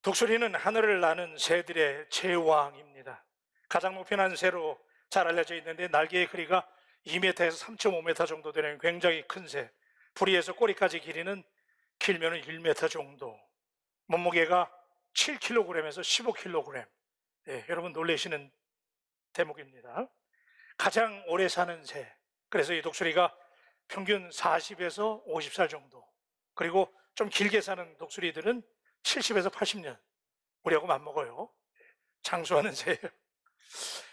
독수리는 하늘을 나는 새들의 제왕입니다. 가장 높이 난 새로 잘 알려져 있는데 날개의 길이가 2m에서 3.5m 정도 되는 굉장히 큰 새, 부리에서 꼬리까지 길이는 길면 1m 정도, 몸무게가 7kg에서 15kg. 여러분 놀라시는 대목입니다. 가장 오래 사는 새, 그래서 이 독수리가 평균 40에서 50살 정도, 그리고 좀 길게 사는 독수리들은 70에서 80년, 우리하고 맞먹어요. 장수하는 새예요.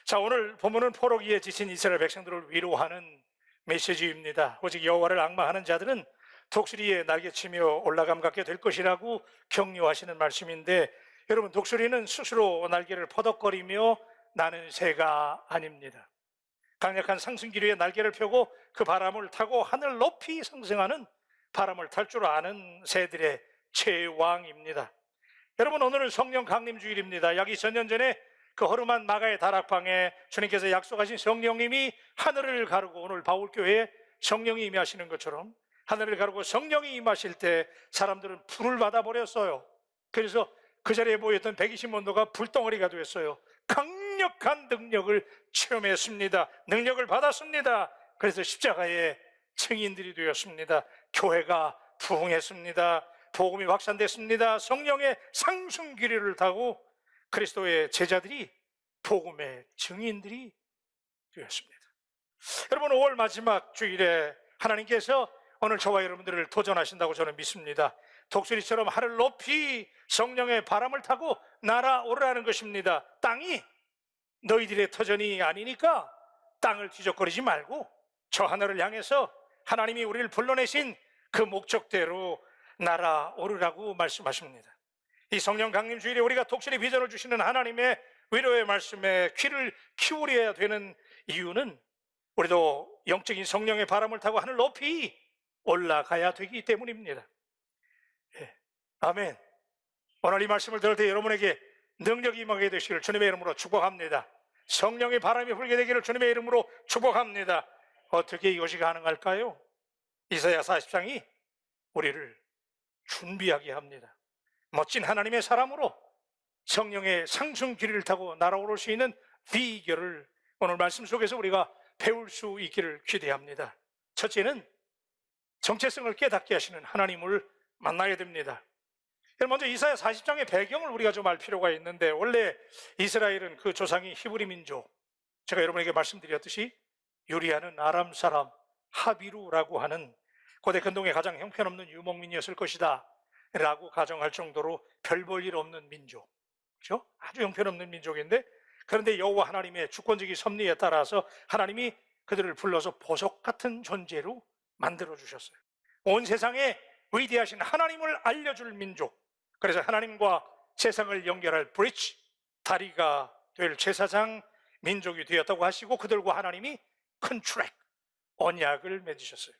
자, 오늘 본문은 포로기에 지친 이스라엘 백성들을 위로하는 메시지입니다. 오직 여호와를 앙망하는 자들은 독수리에 날개치며 올라감 갖게 될 것이라고 격려하시는 말씀인데, 여러분, 독수리는 스스로 날개를 퍼덕거리며 나는 새가 아닙니다. 강력한 상승기류의 날개를 펴고 그 바람을 타고 하늘 높이 상승하는, 바람을 탈 줄 아는 새들의 제왕입니다. 여러분, 오늘은 성령 강림 주일입니다. 약 2000년 전에 그 허름한 마가의 다락방에 주님께서 약속하신 성령님이 하늘을 가르고, 오늘 바울교회에 성령이 임하시는 것처럼 하늘을 가르고 성령이 임하실 때 사람들은 불을 받아버렸어요. 그래서 그 자리에 모였던 120만도가 불덩어리가 되었어요. 강력한 능력을 체험했습니다. 능력을 받았습니다. 그래서 십자가의 증인들이 되었습니다. 교회가 부흥했습니다. 복음이 확산됐습니다. 성령의 상승기류를 타고 그리스도의 제자들이 복음의 증인들이 되었습니다. 여러분, 5월 마지막 주일에 하나님께서 오늘 저와 여러분들을 도전하신다고 저는 믿습니다. 독수리처럼 하늘 높이 성령의 바람을 타고 날아오르라는 것입니다. 땅이 너희들의 터전이 아니니까 땅을 뒤적거리지 말고 저 하늘을 향해서 하나님이 우리를 불러내신 그 목적대로 날아오르라고 말씀하십니다. 이 성령 강림 주일에 우리가 독수리 비전을 주시는 하나님의 위로의 말씀에 귀를 기울여야 되는 이유는 우리도 영적인 성령의 바람을 타고 하늘 높이 올라가야 되기 때문입니다. 아멘. 오늘 이 말씀을 들을 때 여러분에게 능력이 임하게 되시기를 주님의 이름으로 축복합니다. 성령의 바람이 불게 되기를 주님의 이름으로 축복합니다. 어떻게 이것이 가능할까요? 이사야 40장이 우리를 준비하게 합니다. 멋진 하나님의 사람으로 성령의 상승 길이를 타고 날아오를 수 있는 비결을 오늘 말씀 속에서 우리가 배울 수 있기를 기대합니다. 첫째는 정체성을 깨닫게 하시는 하나님을 만나야 됩니다. 먼저 이사야 40장의 배경을 우리가 좀 알 필요가 있는데, 원래 이스라엘은 그 조상이 히브리 민족, 제가 여러분에게 말씀드렸듯이 요리하는 아람 사람 하비루라고 하는 고대 근동의 가장 형편없는 유목민이었을 것이다 라고 가정할 정도로 별 볼 일 없는 민족, 그렇죠? 아주 형편없는 민족인데, 그런데 여호와 하나님의 주권적인 섭리에 따라서 하나님이 그들을 불러서 보석 같은 존재로 만들어 주셨어요. 온 세상에 위대하신 하나님을 알려줄 민족, 그래서 하나님과 세상을 연결할 브릿지, 다리가 될 제사장 민족이 되었다고 하시고, 그들과 하나님이 컨트랙, 언약을 맺으셨어요.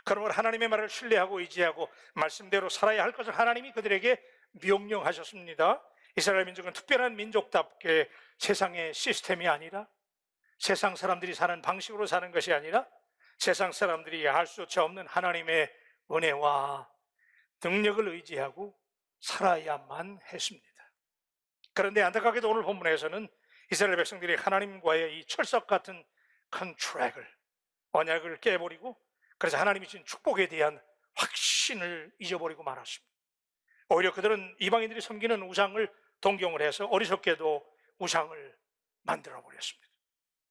그러므로 하나님의 말을 신뢰하고 의지하고 말씀대로 살아야 할 것을 하나님이 그들에게 명령하셨습니다. 이스라엘 민족은 특별한 민족답게 세상의 시스템이 아니라, 세상 사람들이 사는 방식으로 사는 것이 아니라 세상 사람들이 알 수조차 없는 하나님의 은혜와 능력을 의지하고 살아야만 했습니다. 그런데 안타깝게도 오늘 본문에서는 이스라엘 백성들이 하나님과의 이 철석 같은 컨트랙을, 언약을 깨버리고, 그래서 하나님이 주신 축복에 대한 확신을 잊어버리고 말았습니다. 오히려 그들은 이방인들이 섬기는 우상을 동경을 해서 어리석게도 우상을 만들어버렸습니다.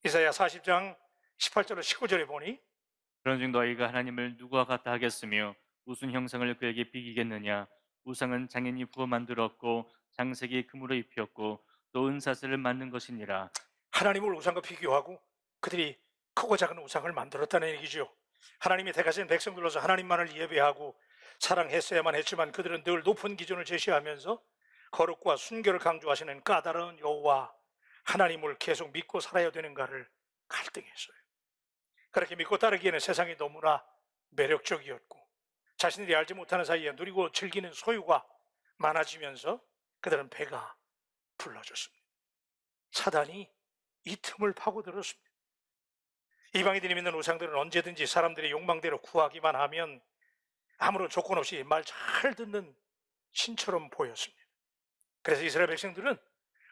이사야 40장 18절로 19절에 보니, 그런즉 너희가 하나님을 누구와 같다 하겠으며 무슨 형상을 그에게 비기겠느냐. 우상은 장인이 부어 만들었고 장색이 금으로 입혔고 또 은사슬을 만든 것이니라. 하나님을 우상과 비교하고 그들이 크고 작은 우상을 만들었다는 얘기죠. 하나님이 택하신 백성들로서 하나님만을 예배하고 사랑했어야만 했지만 그들은 늘 높은 기준을 제시하면서 거룩과 순결을 강조하시는 까다로운 여호와 하나님을 계속 믿고 살아야 되는가를 갈등했어요. 그렇게 믿고 따르기에는 세상이 너무나 매력적이었고 자신들이 알지 못하는 사이에 누리고 즐기는 소유가 많아지면서 그들은 배가 불러졌습니다. 사단이 이 틈을 파고들었습니다. 이방인들이 믿는 우상들은 언제든지 사람들의 욕망대로 구하기만 하면 아무런 조건 없이 말 잘 듣는 신처럼 보였습니다. 그래서 이스라엘 백성들은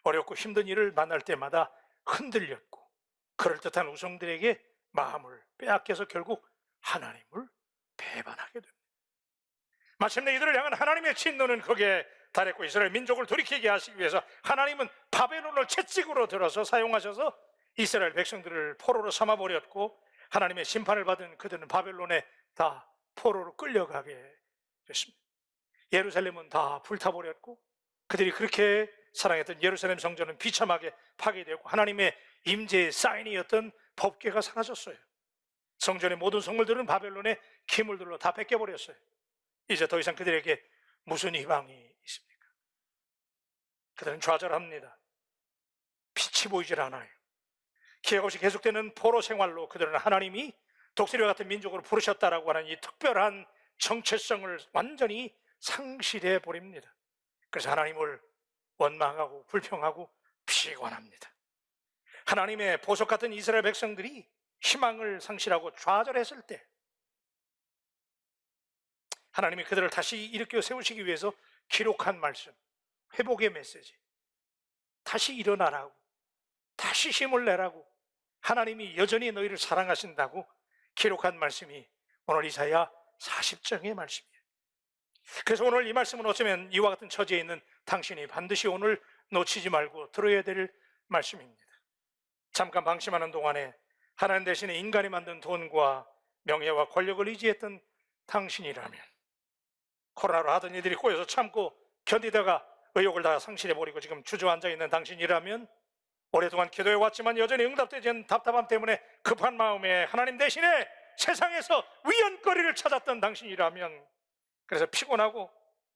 어렵고 힘든 일을 만날 때마다 흔들렸고 그럴듯한 우상들에게 마음을 빼앗겨서 결국 하나님을 배반하게 됩니다. 마침내 이들을 향한 하나님의 진노는 거기에 달했고 이스라엘 민족을 돌이키게 하시기 위해서 하나님은 바벨론을 채찍으로 들어서 사용하셔서 이스라엘 백성들을 포로로 삼아버렸고 하나님의 심판을 받은 그들은 바벨론에 다 포로로 끌려가게 됐습니다. 예루살렘은 다 불타버렸고 그들이 그렇게 사랑했던 예루살렘 성전은 비참하게 파괴되고 하나님의 임재의 사인이었던 법궤가 사라졌어요. 성전의 모든 성물들은 바벨론의 기물들로 다 뺏겨버렸어요. 이제 더 이상 그들에게 무슨 희망이 있습니까? 그들은 좌절합니다. 빛이 보이질 않아요. 기약 없이 계속되는 포로 생활로 그들은 하나님이 독수리와 같은 민족으로 부르셨다라고 하는 이 특별한 정체성을 완전히 상실해 버립니다. 그래서 하나님을 원망하고 불평하고 피곤합니다. 하나님의 보석 같은 이스라엘 백성들이 희망을 상실하고 좌절했을 때 하나님이 그들을 다시 일으켜 세우시기 위해서 기록한 말씀, 회복의 메시지, 다시 일어나라고, 다시 힘을 내라고, 하나님이 여전히 너희를 사랑하신다고 기록한 말씀이 오늘 이사야 40장의 말씀이에요. 그래서 오늘 이 말씀은 어쩌면 이와 같은 처지에 있는 당신이 반드시 오늘 놓치지 말고 들어야 될 말씀입니다. 잠깐 방심하는 동안에 하나님 대신에 인간이 만든 돈과 명예와 권력을 의지했던 당신이라면, 코로나로 하던 일들이 꼬여서 참고 견디다가 의욕을 다 상실해버리고 지금 주저앉아 있는 당신이라면, 오랫동안 기도해왔지만 여전히 응답되지 않은 답답함 때문에 급한 마음에 하나님 대신에 세상에서 위안거리를 찾았던 당신이라면, 그래서 피곤하고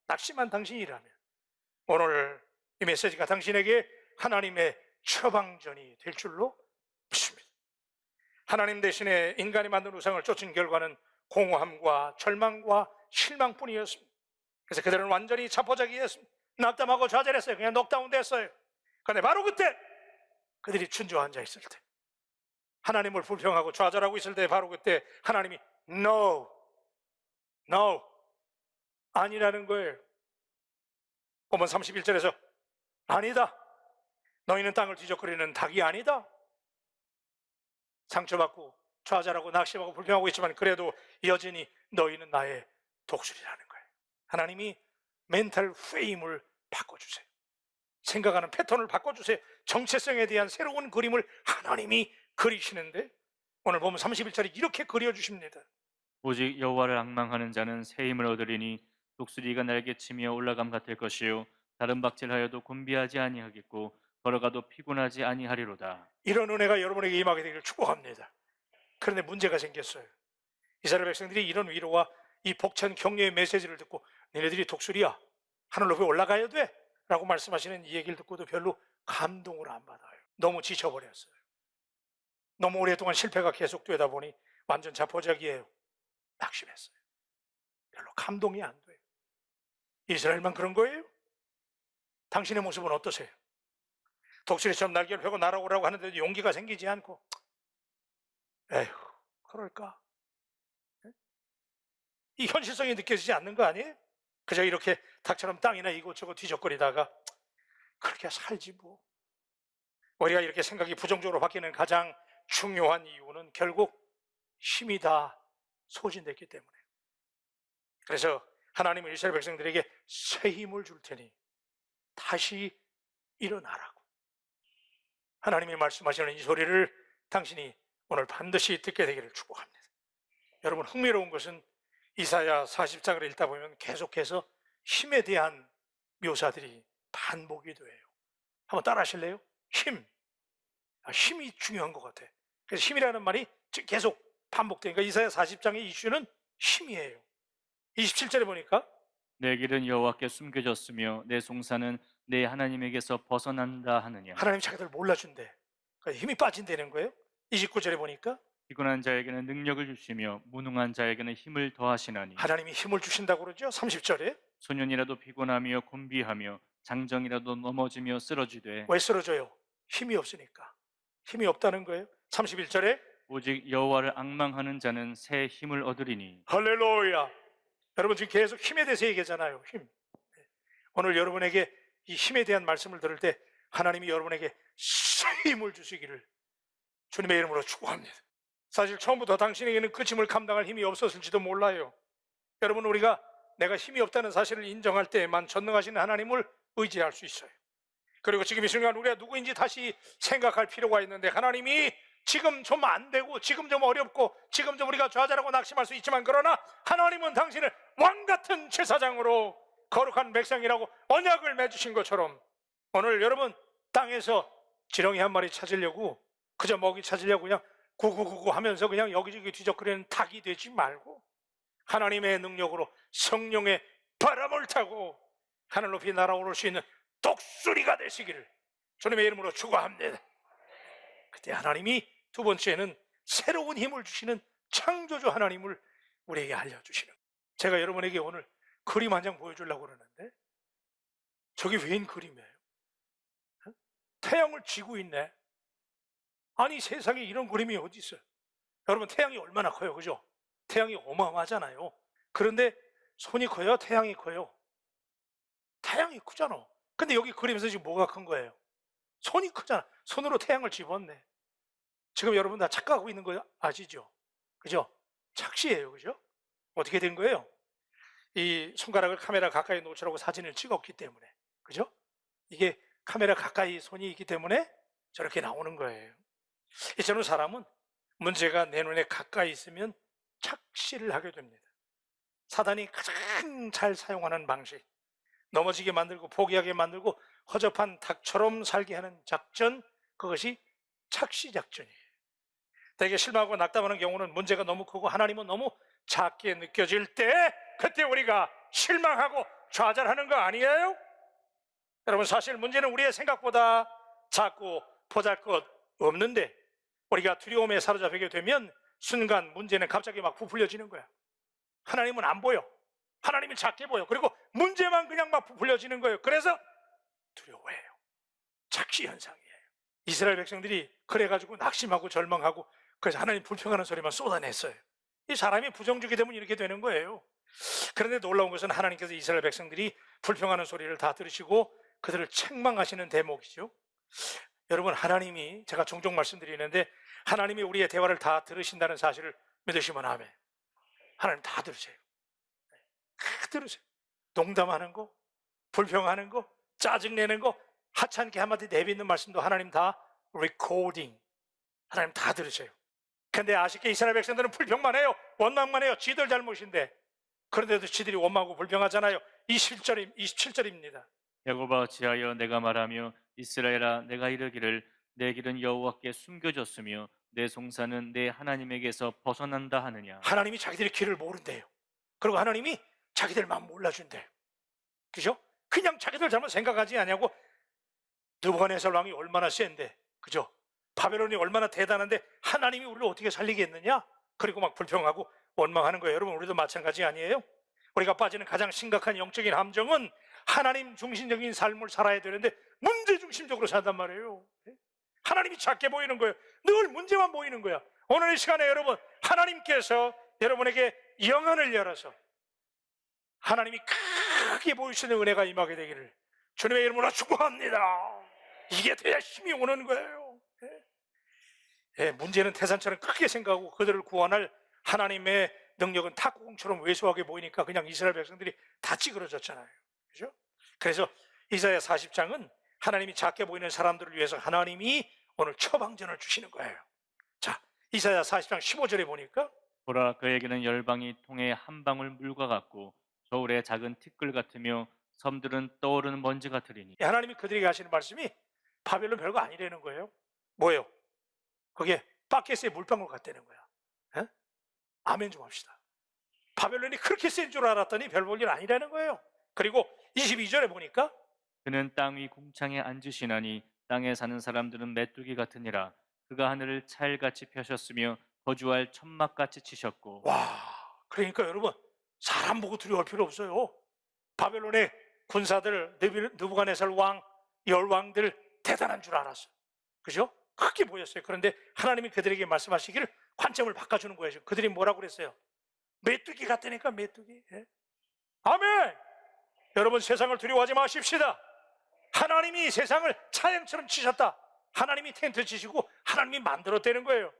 낙심한 당신이라면 오늘 이 메시지가 당신에게 하나님의 처방전이 될 줄로 믿습니다. 하나님 대신에 인간이 만든 우상을 쫓은 결과는 공허함과 절망과 실망뿐이었습니다. 그래서 그들은 완전히 자포자기했습니다. 낙담하고 좌절했어요. 그냥 넉다운 됐어요. 그런데 바로 그때 그들이 주저앉아 있을 때, 하나님을 불평하고 좌절하고 있을 때, 바로 그때 하나님이 No, 아니라는 거예요. 본문 31절에서 아니다, 너희는 땅을 뒤적거리는 닭이 아니다. 상처받고 좌절하고 낙심하고 불평하고 있지만 그래도 여전히 너희는 나의 독수리라는 거예요. 하나님이 멘탈 프레임을 바꿔주세요. 생각하는 패턴을 바꿔주세요. 정체성에 대한 새로운 그림을 하나님이 그리시는데 오늘 보면 31절에 이렇게 그려주십니다. 오직 여호와를 앙망하는 자는 새 힘을 얻으리니 독수리가 날개치며 올라감 같을 것이요 다른 박질하여도 곤비하지 아니하겠고 걸어가도 피곤하지 아니하리로다. 이런 은혜가 여러분에게 임하게 되기를 축복합니다. 그런데 문제가 생겼어요. 이스라엘 백성들이 이런 위로와 이 벅찬 격려의 메시지를 듣고 너희들이 독수리야, 하늘 높이 올라가야 돼 라고 말씀하시는 이 얘기를 듣고도 별로 감동을 안 받아요. 너무 지쳐버렸어요. 너무 오랫동안 실패가 계속되다 보니 완전 자포자기예요. 낙심했어요. 별로 감동이 안 돼요. 이스라엘만 그런 거예요? 당신의 모습은 어떠세요? 독수리처럼 날개를 펴고 날아오라고 하는데도 용기가 생기지 않고, 에휴, 그럴까? 이 현실성이 느껴지지 않는 거 아니에요? 그저 이렇게 닭처럼 땅이나 이곳저곳 뒤적거리다가 그렇게 살지 뭐. 우리가 이렇게 생각이 부정적으로 바뀌는 가장 중요한 이유는 결국 힘이 다 소진됐기 때문에. 그래서 하나님은 이스라엘 백성들에게 새 힘을 줄 테니 다시 일어나라고 하나님이 말씀하시는 이 소리를 당신이 오늘 반드시 듣게 되기를 축복합니다. 여러분, 흥미로운 것은 이사야 40장을 읽다 보면 계속해서 힘에 대한 묘사들이 반복이 돼요. 한번 따라 하실래요? 힘이 중요한 것 같아. 그래서 힘이라는 말이 계속 반복되니까 이사야 40장의 이슈는 힘이에요. 27절에 보니까 내 길은 여호와께 숨겨졌으며 내 송사는 내 하나님에게서 벗어난다 하느냐. 하나님 자기들 몰라준대. 그러니까 힘이 빠진다는 거예요. 29절에 보니까 피곤한 자에게는 능력을 주시며 무능한 자에게는 힘을 더하시나니. 하나님이 힘을 주신다고 그러죠. 30절에 소년이라도 피곤하며 곤비하며 장정이라도 넘어지며 쓰러지되. 왜 쓰러져요? 힘이 없으니까. 힘이 없다는 거예요. 31절에 오직 여호와를 앙망하는 자는 새 힘을 얻으리니. 할렐루야. 여러분 지금 계속 힘에 대해서 얘기하잖아요. 힘. 오늘 여러분에게 이 힘에 대한 말씀을 들을 때 하나님이 여러분에게 힘을 주시기를 주님의 이름으로 축복합니다. 사실 처음부터 당신에게는 그 짐을 감당할 힘이 없었을지도 몰라요. 여러분, 우리가 내가 힘이 없다는 사실을 인정할 때에만 전능하신 하나님을 의지할 수 있어요. 그리고 지금 이 순간 우리가 누구인지 다시 생각할 필요가 있는데, 하나님이 지금 좀 안 되고 지금 좀 어렵고 지금 좀 우리가 좌절하고 낙심할 수 있지만, 그러나 하나님은 당신을 왕같은 제사장으로 거룩한 백성이라고 언약을 맺으신 것처럼, 오늘 여러분 땅에서 지렁이 한 마리 찾으려고, 그저 먹이 찾으려고 그냥 구구구구 하면서 그냥 여기저기 뒤적거리는 닭이 되지 말고, 하나님의 능력으로 성령의 바람을 타고 하늘 높이 날아오를 수 있는 독수리가 되시기를 주님의 이름으로 축원합니다. 그때 하나님이 두 번째는 새로운 힘을 주시는 창조주 하나님을 우리에게 알려주시는 거예요. 제가 여러분에게 오늘 그림 한 장 보여주려고 그러는데, 저게 웬 그림이에요? 태양을 쥐고 있네. 아니, 세상에 이런 그림이 어디 있어요? 여러분, 태양이 얼마나 커요, 그죠? 태양이 어마어마하잖아요. 그런데 손이 커요, 태양이 커요? 태양이 크잖아. 근데 여기 그림에서 지금 뭐가 큰 거예요? 손이 크잖아. 손으로 태양을 집었네. 지금 여러분 다 착각하고 있는 거 아시죠? 그죠? 착시예요, 그죠? 어떻게 된 거예요? 이 손가락을 카메라 가까이 놓으라고 사진을 찍었기 때문에, 그죠? 이게 카메라 가까이 손이 있기 때문에 저렇게 나오는 거예요. 저는 사람은 문제가 내 눈에 가까이 있으면 착시를 하게 됩니다. 사단이 가장 잘 사용하는 방식, 넘어지게 만들고 포기하게 만들고 허접한 닭처럼 살게 하는 작전, 그것이 착시 작전이에요. 되게 실망하고 낙담하는 경우는 문제가 너무 크고 하나님은 너무 작게 느껴질 때, 그때 우리가 실망하고 좌절하는 거 아니에요? 여러분, 사실 문제는 우리의 생각보다 작고 보잘것 없는데, 우리가 두려움에 사로잡히게 되면 순간 문제는 갑자기 막 부풀려지는 거야. 하나님은 안 보여. 하나님은 작게 보여. 그리고 문제만 그냥 막 부풀려지는 거예요. 그래서 두려워해요. 착시 현상이에요. 이스라엘 백성들이 그래가지고 낙심하고 절망하고, 그래서 하나님 불평하는 소리만 쏟아냈어요. 이 사람이 부정적이 되면 이렇게 되는 거예요. 그런데 놀라운 것은 하나님께서 이스라엘 백성들이 불평하는 소리를 다 들으시고 그들을 책망하시는 대목이죠. 여러분, 하나님이, 제가 종종 말씀드리는데, 하나님이 우리의 대화를 다 들으신다는 사실을 믿으시면 아멘. 하나님 다 들으세요. 다 들으세요. 농담하는 거, 불평하는 거, 짜증내는 거, 하찮게 한마디 내뱉는 말씀도 하나님 다 리코딩, 하나님 다 들으세요. 근데 아쉽게 이스라엘 백성들은 불평만 해요. 원망만 해요. 지들 잘못인데. 그런데도 지들이 원망하고 불평하잖아요. 27절입니다. 야곱아, 어찌하여 내가 말하며 이스라엘아, 내가 이르기를 내 길은 여호와께 숨겨졌으며 내 송사는 내 하나님에게서 벗어난다 하느냐. 하나님이 자기들의 길을 모른대요. 그리고 하나님이 자기들만 몰라준대요. 그죠? 그냥 자기들 잘못 생각하지 않냐고. 느부갓네살 왕이 얼마나 센데, 그죠? 바벨론이 얼마나 대단한데 하나님이 우리를 어떻게 살리겠느냐? 그리고 막 불평하고 원망하는 거예요. 여러분, 우리도 마찬가지 아니에요? 우리가 빠지는 가장 심각한 영적인 함정은 하나님 중심적인 삶을 살아야 되는데 문제 중심적으로 산단 말이에요. 하나님이 작게 보이는 거예요. 늘 문제만 보이는 거야. 오늘 이 시간에 여러분, 하나님께서 여러분에게 영안을 열어서 하나님이 크게 보이시는 은혜가 임하게 되기를 주님의 이름으로 축복합니다. 이게 돼야 힘이 오는 거예요. 문제는 태산처럼 크게 생각하고 그들을 구원할 하나님의 능력은 탁구공처럼 왜소하게 보이니까 그냥 이스라엘 백성들이 다 찌그러졌잖아요. 그죠? 그래서 이사야 40장은 하나님이 작게 보이는 사람들을 위해서 하나님이 오늘 처방전을 주시는 거예요. 자, 이사야 40장 15절에 보니까, 보라, 그에게는 열방이 통에 한 방울 물과 같고 저울의 작은 티끌 같으며 섬들은 떠오르는 먼지 같으리니. 하나님이 그들에게 하시는 말씀이 바벨론 별거 아니라는 거예요. 뭐예요? 그게 바켓의 물방울 같다는 거야. 에? 아멘 좀 합시다. 바벨론이 그렇게 센 줄 알았더니 별 볼 일 아니라는 거예요. 그리고 22절에 보니까 그는 땅 위 궁창에 앉으시나니 땅에 사는 사람들은 메뚜기 같으니라. 그가 하늘을 찰같이 펴셨으며 거주할 천막같이 치셨고. 와, 그러니까 여러분, 사람 보고 두려워할 필요 없어요. 바벨론의 군사들, 느부갓네살 왕, 열왕들 대단한 줄 알았어요. 그죠? 크게 보였어요. 그런데 하나님이 그들에게 말씀하시기를 관점을 바꿔주는 거예요. 그들이 뭐라고 그랬어요? 메뚜기 같다니까, 메뚜기. 예? 아멘! 여러분, 세상을 두려워하지 마십시다. 하나님이 세상을 차양처럼 치셨다. 하나님이 텐트 치시고 하나님이 만들었다는 거예요.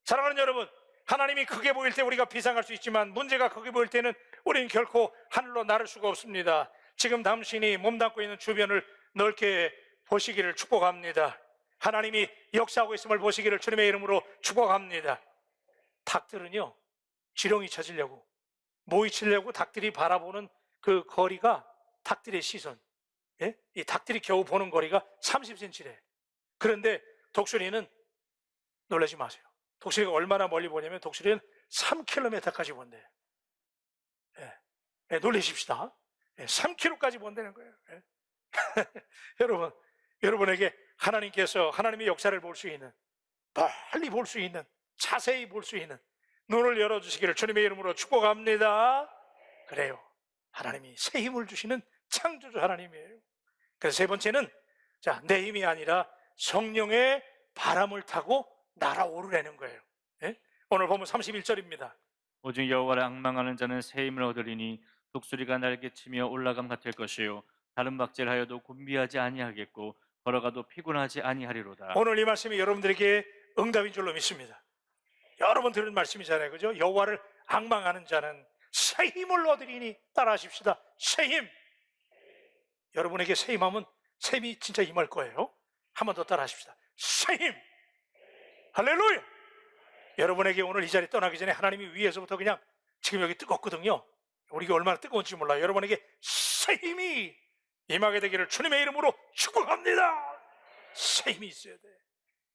사랑하는 여러분, 하나님이 크게 보일 때 우리가 비상할 수 있지만 문제가 크게 보일 때는 우리는 결코 하늘로 나를 수가 없습니다. 지금 당신이 몸담고 있는 주변을 넓게 보시기를 축복합니다. 하나님이 역사하고 있음을 보시기를 주님의 이름으로 축복합니다. 닭들은요, 지렁이 찾으려고, 모이 치려고 닭들이 바라보는 그 거리가, 닭들의 시선, 예? 이 닭들이 겨우 보는 거리가 30cm래. 그런데 독수리는, 놀라지 마세요. 독수리가 얼마나 멀리 보냐면 독수리는 3km까지 본대요. 예. 예, 놀라십시다. 예, 3km까지 본다는 거예요. 예. 여러분, 여러분에게 하나님께서 하나님의 역사를 볼 수 있는, 멀리 볼 수 있는, 자세히 볼 수 있는 눈을 열어주시기를 주님의 이름으로 축복합니다. 그래요, 하나님이 새 힘을 주시는 창조주 하나님이에요. 그래서 세 번째는, 자, 내 힘이 아니라 성령의 바람을 타고 날아오르라는 거예요. 예? 오늘 보면 31절입니다. 오직 여호와를 앙망하는 자는 새 힘을 얻으리니 독수리가 날개치며 올라감 같을 것이요 다른 박질하여도 곤비하지 아니하겠고 걸어가도 피곤하지 아니하리로다. 오늘 이 말씀이 여러분들에게 응답인 줄로 믿습니다. 여러분 들은 말씀이잖아요, 그죠? 여호와를 앙망하는 자는 새 힘을 얻으리니, 따라하십시다. 새 힘. 여러분에게 새 힘하면 새 힘이 진짜 임할 거예요. 한 번 더 따라하십시다. 새 힘. 할렐루야. 여러분에게 오늘 이 자리 떠나기 전에 하나님이 위에서부터 그냥, 지금 여기 뜨겁거든요. 우리가 얼마나 뜨거운지 몰라요. 여러분에게 새 힘이 임하게 되기를 주님의 이름으로 축복합니다. 새 힘이 있어야 돼.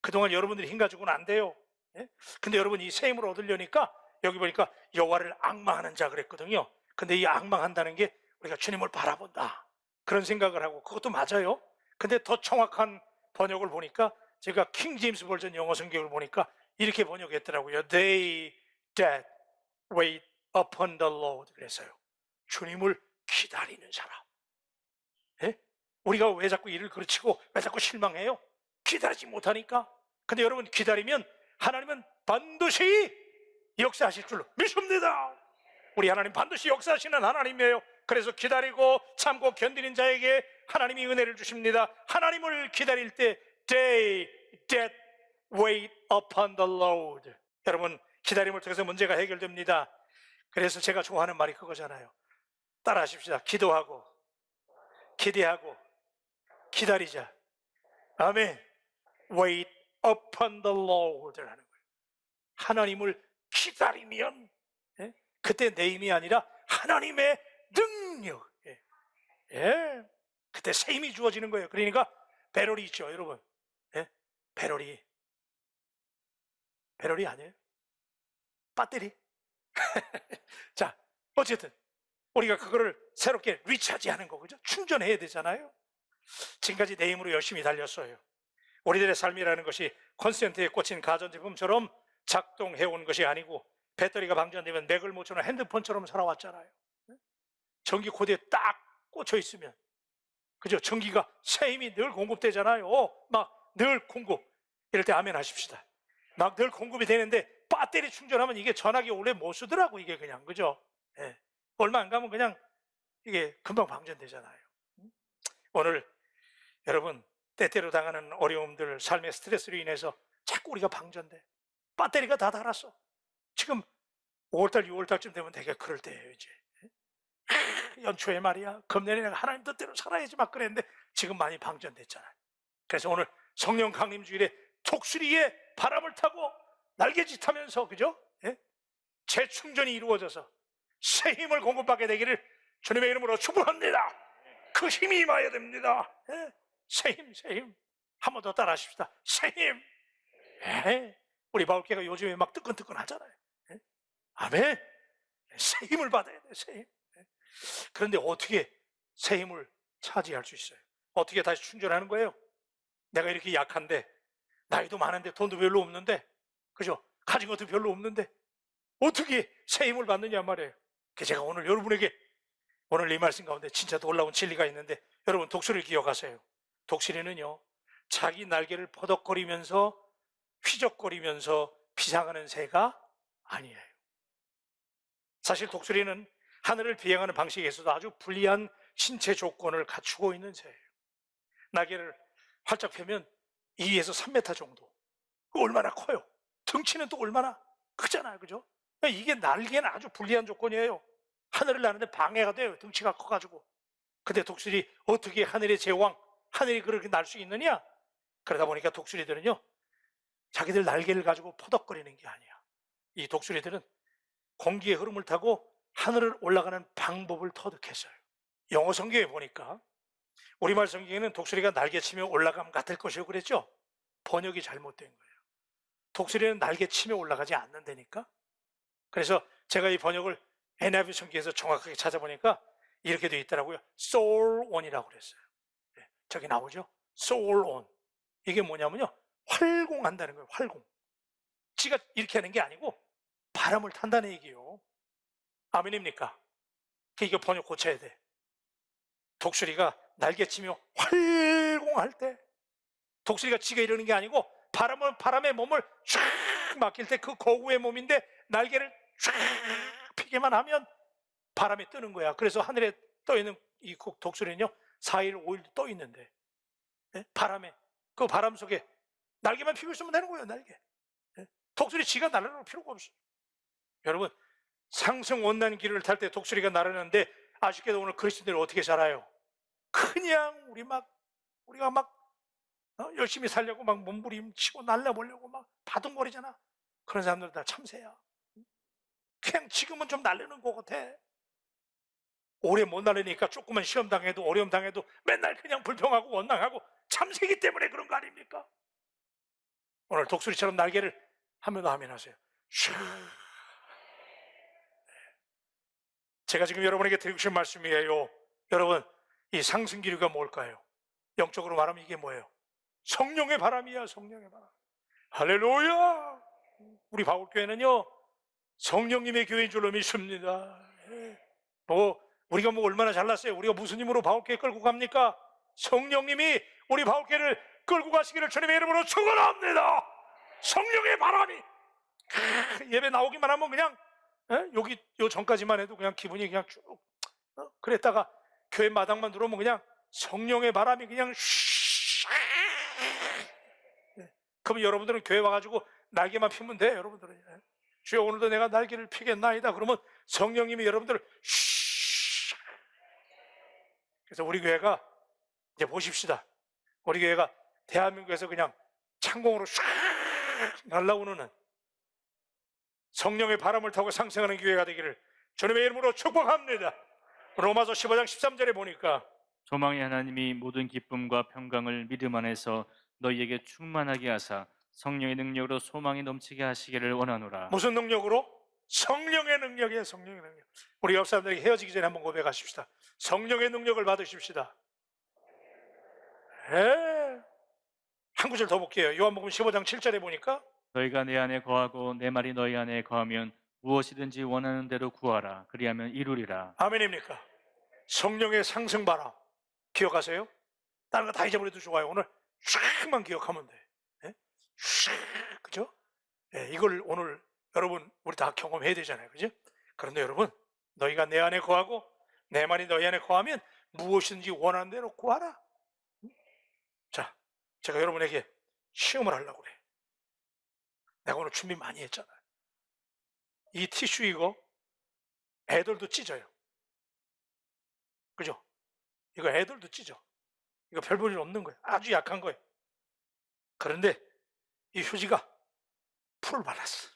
그동안 여러분들이 힘 가지고는 안 돼요. 예? 근데 여러분, 이 새 힘을 얻으려니까 여기 보니까 여호와를 앙망하는 자 그랬거든요. 근데 이 앙망한다는 게 우리가 주님을 바라본다, 그런 생각을 하고, 그것도 맞아요. 근데 더 정확한 번역을 보니까, 제가 킹 제임스 버전 영어 성경을 보니까 이렇게 번역했더라고요. They that wait upon the Lord. 그래서요, 주님을 기다리는 사람. 예? 우리가 왜 자꾸 일을 그르치고 왜 자꾸 실망해요? 기다리지 못하니까. 근데 여러분, 기다리면 하나님은 반드시 역사하실 줄로 믿습니다. 우리 하나님 반드시 역사하시는 하나님이에요. 그래서 기다리고 참고 견디는 자에게 하나님이 은혜를 주십니다. 하나님을 기다릴 때 They that wait upon the Lord. 여러분, 기다림을 통해서 문제가 해결됩니다. 그래서 제가 좋아하는 말이 그거잖아요. 따라하십시다. 기도하고 기대하고 기다리자. 아멘. Wait upon the Lord 라는 거예요. 하나님을 기다리면, 예? 그때 내 힘이 아니라 하나님의 능력, 예. 예. 그때 새 힘이 주어지는 거예요. 그러니까 배럴이 있죠, 여러분. 예? 배럴이 아니에요? 배터리? 자, 어쨌든 우리가 그거를 새롭게 리차지하는 거죠. 충전해야 되잖아요. 지금까지 내 힘으로 열심히 달렸어요. 우리들의 삶이라는 것이 콘센트에 꽂힌 가전제품처럼 작동해온 것이 아니고, 배터리가 방전되면 맥을 못 추는 핸드폰처럼 살아왔잖아요. 전기 코드에 딱 꽂혀 있으면, 그죠? 전기가, 새 힘이 늘 공급되잖아요. 막 늘 공급. 이럴 때 아멘 하십시다. 막 늘 공급이 되는데 배터리 충전하면 이게 전화기 오래 못 쓰더라고, 이게 그냥, 그죠? 예. 얼마 안 가면 그냥 이게 금방 방전되잖아요. 오늘 여러분, 때때로 당하는 어려움들, 삶의 스트레스로 인해서 자꾸 우리가 방전돼. 배터리가 다 닳았어. 지금 5월달, 6월달쯤 되면 되게 그럴 때예요, 이제. 연초에 말이야, 금년에 내가 하나님 뜻대로 살아야지 막 그랬는데 지금 많이 방전됐잖아요. 그래서 오늘 성령 강림 주일에 독수리의 바람을 타고 날개짓하면서, 그죠? 예? 재충전이 이루어져서 새 힘을 공급받게 되기를 주님의 이름으로 축복합니다. 그 힘이 임해야 됩니다. 예? 새 힘, 새 힘. 한 번 더 따라 하십시다. 새 힘. 예? 우리 바울교회가 요즘에 막 뜨끈뜨끈 하잖아요. 예? 아멘. 새 힘을 받아야 돼, 새 힘. 예? 그런데 어떻게 새 힘을 차지할 수 있어요? 어떻게 다시 충전하는 거예요? 내가 이렇게 약한데, 나이도 많은데, 돈도 별로 없는데, 그죠? 가진 것도 별로 없는데 어떻게 새 힘을 받느냐 말이에요. 그래서 제가 오늘 여러분에게, 오늘 이 말씀 가운데 진짜 놀라운 진리가 있는데, 여러분, 독수리를 기억하세요. 독수리는요, 자기 날개를 퍼덕거리면서 휘적거리면서 비상하는 새가 아니에요. 사실 독수리는 하늘을 비행하는 방식에서도 아주 불리한 신체 조건을 갖추고 있는 새예요. 날개를 활짝 펴면 2에서 3m 정도. 그 얼마나 커요? 등치는 또 얼마나 크잖아요, 그죠? 이게 날개는 아주 불리한 조건이에요. 하늘을 나는데 방해가 돼요, 등치가 커가지고. 근데 독수리 어떻게 하늘의 제왕, 하늘이 그렇게 날 수 있느냐? 그러다 보니까 독수리들은요, 자기들 날개를 가지고 포덕거리는 게 아니야. 이 독수리들은 공기의 흐름을 타고 하늘을 올라가는 방법을 터득했어요. 영어 성경에 보니까 우리말 성경에는 독수리가 날개치며 올라감 같을 것이라고 그랬죠? 번역이 잘못된 거예요. 독수리는 날개치며 올라가지 않는다니까. 그래서 제가 이 번역을 NIV 성경에서 정확하게 찾아보니까 이렇게 되어 있더라고요. soar on이라고 그랬어요. 네, 저기 나오죠? soar on. 이게 뭐냐면요, 활공한다는 거예요. 활공. 지가 이렇게 하는 게 아니고 바람을 탄다는 얘기예요. 아멘입니까? 이거 번역 고쳐야 돼. 독수리가 날개치며 활공할 때, 독수리가 지가 이러는 게 아니고 바람에 몸을 쫙 맡길 때 그 거구의 몸인데 날개를 쫙 피게만 하면 바람에 뜨는 거야. 그래서 하늘에 떠 있는 이 독수리는요, 4일, 5일 떠 있는데, 네? 바람에, 그 바람 속에 날개만 피고 있으면 되는 거예요, 날개. 네? 독수리 지가 날아갈 필요가 없어요. 여러분, 상승 원난 길을 탈 때 독수리가 날아가는데, 아쉽게도 오늘 그리스도인들은 어떻게 살아요? 그냥 우리가 막 열심히 살려고 막 몸부림치고 날려보려고 막 바둥거리잖아. 그런 사람들 다 참새야. 그냥 지금은 좀 날리는 것 같아. 오래 못 날리니까 조금만 시험 당해도 어려움 당해도 맨날 그냥 불평하고 원망하고 참새기 때문에 그런 거 아닙니까? 오늘 독수리처럼 날개를 하면 하세요. 제가 지금 여러분에게 드리고 싶은 말씀이에요. 여러분, 이 상승기류가 뭘까요? 영적으로 말하면 이게 뭐예요? 성령의 바람이야, 성령의 바람. 할렐루야! 우리 바울교회는요, 성령님의 교회인 줄로 믿습니다. 우리가 얼마나 잘났어요? 우리가 무슨 힘으로 바울교회 끌고 갑니까? 성령님이 우리 바울교회를 끌고 가시기를 주님의 이름으로 축원합니다. 성령의 바람이 예배 나오기만 하면 그냥 여기 요 전까지만 해도 그냥 기분이 그냥 쭉 그랬다가 교회 마당만 들어오면 그냥 성령의 바람이 그냥 그럼 여러분들은 교회 와가지고 날개만 피면 돼. 여러분들은 주여 오늘도 내가 날개를 피겠나이다. 그러면 성령님이 여러분들을 그래서 우리 교회가 이제 보십시다. 우리 교회가 대한민국에서 그냥 창공으로 쫙 날아오는 성령의 바람을 타고 상승하는 교회가 되기를 주님의 이름으로 축복합니다. 로마서 15장 13절에 보니까 소망의 하나님이 모든 기쁨과 평강을 믿음 안에서 너희에게 충만하게 하사 성령의 능력으로 소망이 넘치게 하시기를 원하노라. 무슨 능력으로? 성령의 능력이에요. 성령의 능력. 우리 옆 사람들에게 헤어지기 전에 한번 고백하십시다. 성령의 능력을 받으십시다. 한 구절 더 볼게요. 요한복음 15장 7절에 보니까 너희가 내 안에 거하고 내 말이 너희 안에 거하면 무엇이든지 원하는 대로 구하라. 그리하면 이루리라. 아멘입니까? 성령의 상승 바람 기억하세요? 다른 거 다 잊어버려도 좋아요. 오늘 쫙만 기억하면 돼. 그죠? 이걸 오늘 여러분 우리 다 경험해야 되잖아요. 그죠? 그런데 여러분, 너희가 내 안에 거하고 내 말이 너희 안에 거하면 무엇이든지 원하는 대로 구하라. 자, 제가 여러분에게 시험을 하려고 그래. 내가 오늘 준비 많이 했잖아요. 이 티슈 이거 애들도 찢어요. 그죠? 이거 애들도 찢어. 이거 별 볼 일 없는 거예요. 아주 약한 거예요. 그런데 이 휴지가 풀을 발랐어.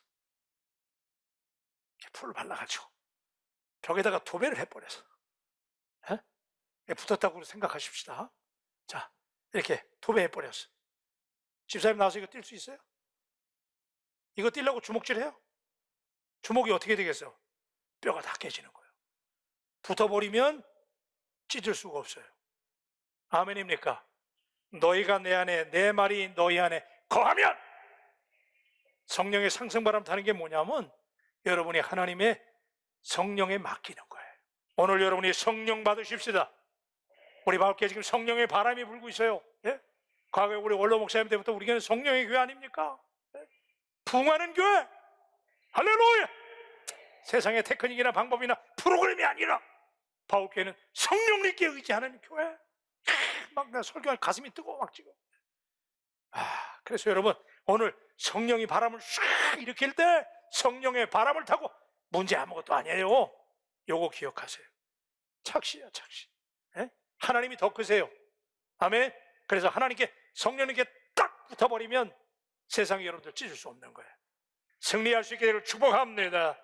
풀을 발라가지고 벽에다가 도배를 해버려서 붙었다고 생각하십시다. 자, 이렇게 도배해버렸어. 집사님 나와서 이거 뛸 수 있어요? 이거 뛸려고 주먹질해요? 주먹이 어떻게 되겠어? 뼈가 다 깨지는 거예요. 붙어버리면 찢을 수가 없어요. 아멘입니까? 너희가 내 안에, 내 말이 너희 안에 거하면, 성령의 상승바람 타는 게 뭐냐면 여러분이 하나님의 성령에 맡기는 거예요. 오늘 여러분이 성령 받으십시다. 우리 바울교회 지금 성령의 바람이 불고 있어요. 예? 과거에 우리 원로 목사님 때부터 우리 교회는 성령의 교회 아닙니까? 예? 부흥하는 교회. 할렐루야. 세상의 테크닉이나 방법이나 프로그램이 아니라 바울교회는 성령님께 의지하는 교회. 막 내가 설교할 가슴이 뜨거워 막 지금. 그래서 여러분, 오늘 성령이 바람을 싹 일으킬 때 성령의 바람을 타고 문제 아무것도 아니에요. 요거 기억하세요. 착시야, 착시. 예? 하나님이 더 크세요. 아멘. 그래서 하나님께, 성령님께 딱 붙어버리면 세상에 여러분들 찢을 수 없는 거예요. 승리할 수 있게 되기를 축복합니다.